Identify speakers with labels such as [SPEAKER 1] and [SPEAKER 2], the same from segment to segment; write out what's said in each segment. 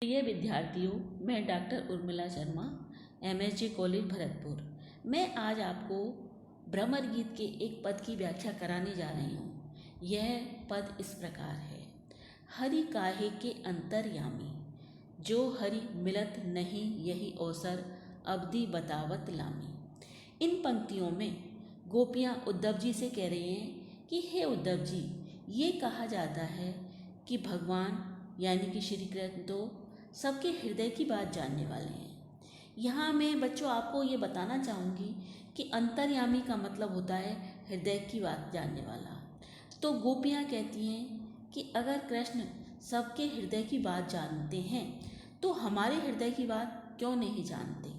[SPEAKER 1] प्रिय विद्यार्थियों, मैं doctor Urmila Sharma, MSG college Bharatpur. मैं आज आपको भ्रमर गीत के एक पद की व्याख्या कराने जा रही हूँ। यह पद इस प्रकार है। हरि काहे के अंतर्यामी, जो हरि मिलत नहीं यही अवसर, अवधि बतावत लामी। इन पंक्तियों में गोपियाँ उद्धव जी से कह रही हैं कि हे उद्धव जी, ये कहा जाता है कि भगवान यानी कि श्री कृष्ण तो सबके हृदय की बात जानने वाले हैं। यहाँ मैं बच्चों आपको ये बताना चाहूँगी कि अंतर्यामी का मतलब होता है हृदय की बात जानने वाला। तो गोपियाँ कहती हैं कि अगर कृष्ण सबके हृदय की बात जानते हैं तो हमारे हृदय की बात क्यों नहीं जानते।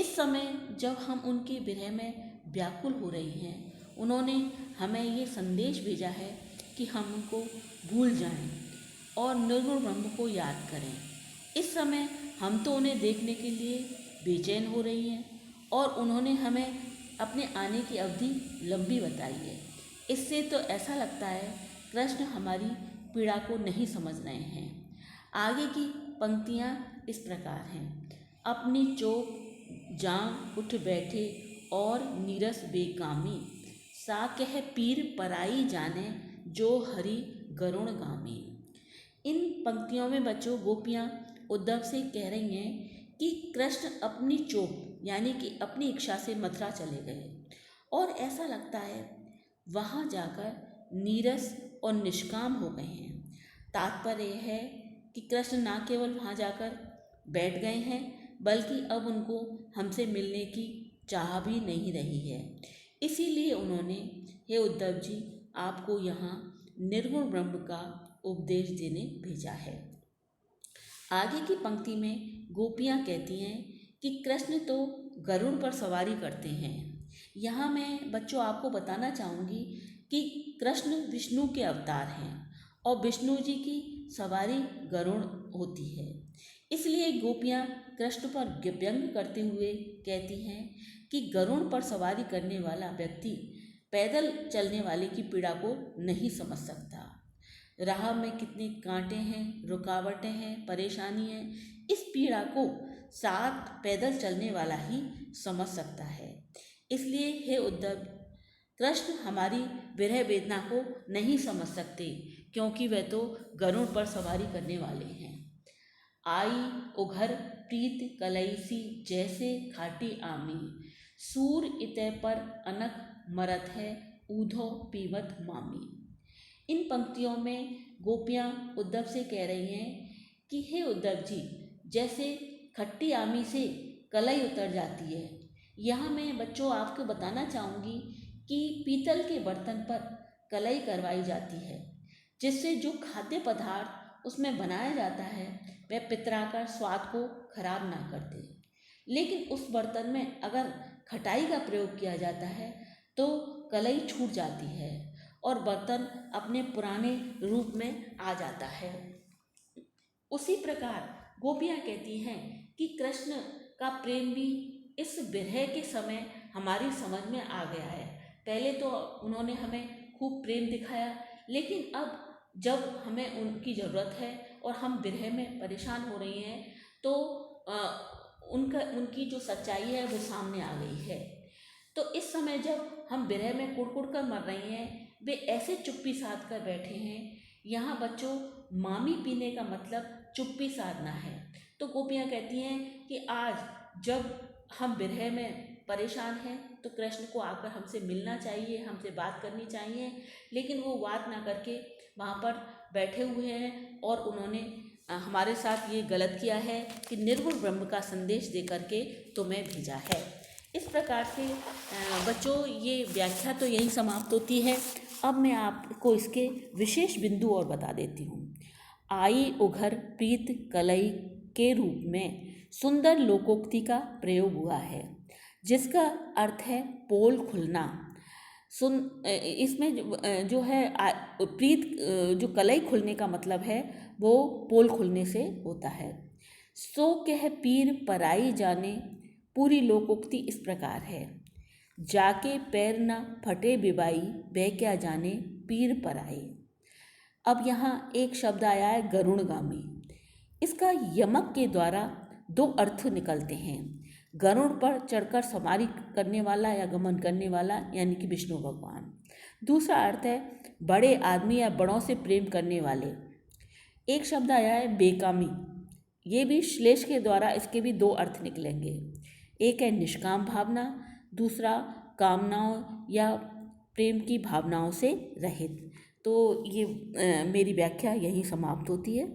[SPEAKER 1] इस समय जब हम उनके विरह में व्याकुल हो रही हैं, उन्होंने हमें ये संदेश भेजा है कि हम उनको भूल जाएं और निर्गुण ब्रह्म को याद करें। इस समय हम तो उन्हें देखने के लिए बेचैन हो रही हैं और उन्होंने हमें अपने आने की अवधि लंबी बताई है। इससे तो ऐसा लगता है कृष्ण हमारी पीड़ा को नहीं समझ रहे हैं। आगे की पंक्तियाँ इस प्रकार हैं। अपनी चोक जान उठ बैठे और नीरस बेकामी, सा कह पीर पराई जाने, जो हरि गरुण गामी। इन पंक्तियों में बच्चों गोपियाँ उद्धव से कह रही हैं कि कृष्ण अपनी चोक यानी कि अपनी इच्छा से मथुरा चले गए और ऐसा लगता है वहाँ जाकर नीरस और निष्काम हो गए हैं। तात्पर्य यह है कि कृष्ण न केवल वहाँ जाकर बैठ गए हैं बल्कि अब उनको हमसे मिलने की चाह भी नहीं रही है। इसीलिए उन्होंने हे उद्धव जी आपको यहाँ निर्गुण ब्रह्म का उपदेश देने भेजा है। आगे की पंक्ति में गोपियाँ कहती हैं कि कृष्ण तो गरुड़ पर सवारी करते हैं। यहाँ मैं बच्चों आपको बताना चाहूँगी कि कृष्ण विष्णु के अवतार हैं और विष्णु जी की सवारी गरुड़ होती है। इसलिए गोपियाँ कृष्ण पर व्यंग करते हुए कहती हैं कि गरुड़ पर सवारी करने वाला व्यक्ति पैदल चलने वाले की पीड़ा को नहीं समझ सकता। राह में कितने कांटे हैं, रुकावटें हैं, परेशानी है, इस पीड़ा को साथ पैदल चलने वाला ही समझ सकता है। इसलिए हे उद्धव, कृष्ण हमारी विरह वेदना को नहीं समझ सकते क्योंकि वह तो गरुड़ पर सवारी करने वाले हैं। आई उघर प्रीत कलईसी, जैसे खाटी आमी, सूर इतय पर अनक मरत है, ऊधो पीवत मामी। इन पंक्तियों में गोपियाँ उद्धव से कह रही हैं कि हे उद्धव जी, जैसे खट्टी आमी से कलई उतर जाती है। यहाँ मैं बच्चों आपको बताना चाहूँगी कि पीतल के बर्तन पर कलई करवाई जाती है जिससे जो खाद्य पदार्थ उसमें बनाया जाता है वह पितराकर स्वाद को खराब ना कर दे। लेकिन उस बर्तन में अगर खटाई का प्रयोग किया जाता है तो कलई छूट जाती है और बर्तन अपने पुराने रूप में आ जाता है। उसी प्रकार गोपियाँ कहती हैं कि कृष्ण का प्रेम भी इस विरह के समय हमारी समझ में आ गया है। पहले तो उन्होंने हमें खूब प्रेम दिखाया, लेकिन अब जब हमें उनकी ज़रूरत है और हम विरह में परेशान हो रही हैं तो उनकी जो सच्चाई है वो सामने आ गई है। तो इस समय जब हम विरह में कुड़कुड़ कर मर रही हैं, वे ऐसे चुप्पी साध कर बैठे हैं। यहाँ बच्चों मामी पीने का मतलब चुप्पी साधना है। तो गोपियाँ कहती हैं कि आज जब हम विरह में परेशान हैं तो कृष्ण को आकर हमसे मिलना चाहिए, हमसे बात करनी चाहिए, लेकिन वो बात ना करके वहाँ पर बैठे हुए हैं और उन्होंने हमारे साथ ये गलत किया है कि निर्गुण ब्रह्म का संदेश दे करके तुम्हें भेजा है। इस प्रकार से बच्चों ये व्याख्या तो यही समाप्त होती है। अब मैं आपको इसके विशेष बिंदु और बता देती हूँ। आई उघर प्रीत कलई के रूप में सुंदर लोकोक्ति का प्रयोग हुआ है जिसका अर्थ है पोल खुलना। इसमें जो है प्रीत जो कलई खुलने का मतलब है वो पोल खुलने से होता है। सो कह पीर पराई जाने, पूरी लोकोक्ति इस प्रकार है। जाके पैर न फटे बिबाई, वह क्या जाने पीर पराई। अब यहाँ एक शब्द आया है गरुणगामी। इसका यमक के द्वारा दो अर्थ निकलते हैं। गरुड़ पर चढ़कर सवारी करने वाला या गमन करने वाला, यानी कि विष्णु भगवान। दूसरा अर्थ है बड़े आदमी या बड़ों से प्रेम करने वाले। एक शब्द आया है बेकामी, ये भी श्लेष के द्वारा इसके भी दो अर्थ निकलेंगे। एक है निष्काम भावना, दूसरा कामनाओं या प्रेम की भावनाओं से रहित। तो ये मेरी व्याख्या यहीं समाप्त होती है।